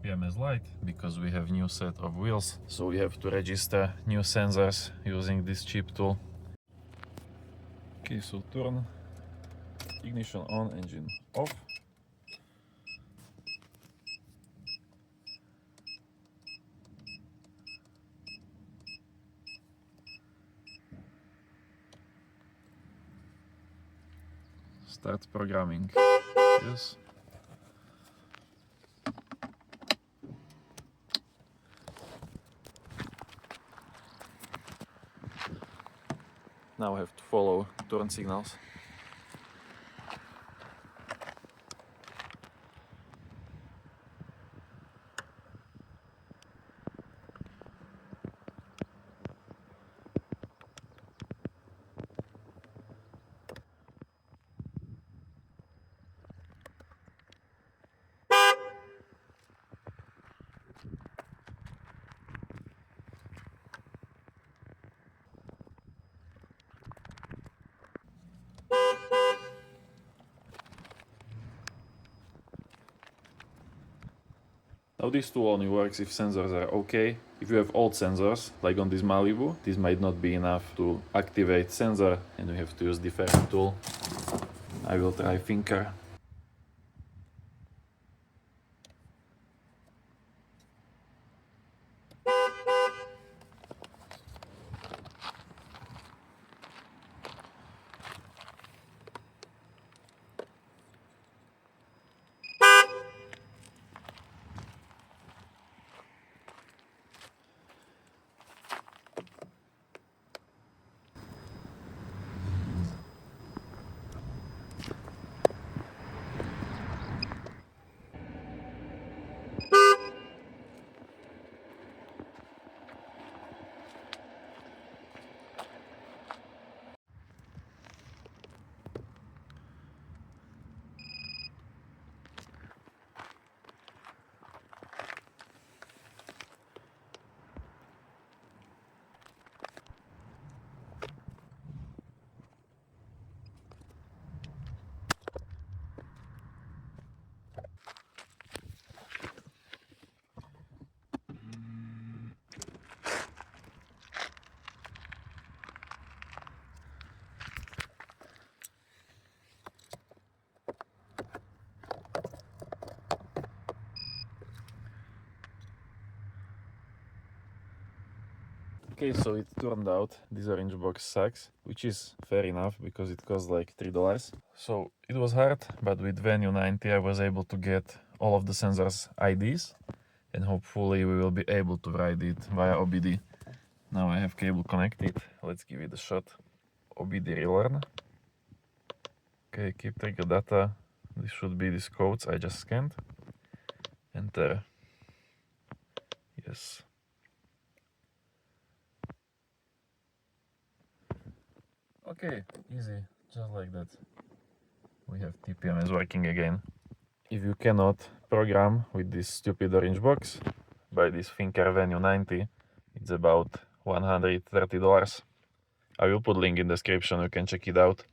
TPMS light because we have new set of wheels, so we have to register new sensors using this cheap tool. Okay, so turn ignition on, engine off. Start programming. Yes. Now I have to follow turn signals. Now this tool only works if sensors are okay. If you have old sensors, like on this Malibu, this might not be enough to activate sensor and we have to use different tool. I will try finger. Okay, so it turned out this orange box sucks, which is fair enough because it costs like $3. So it was hard, but with Venue 90 I was able to get all of the sensors IDs and hopefully we will be able to write it via OBD. Now I have cable connected, let's give it a shot. OBD relearn. Okay, keep trigger data. This should be these codes I just scanned. Enter. Yes. Okay, easy, just like that. We have TPMS working again. If you cannot program with this stupid orange box, buy this Finker Venue 90. It's about $130. I will put link in description, you can check it out.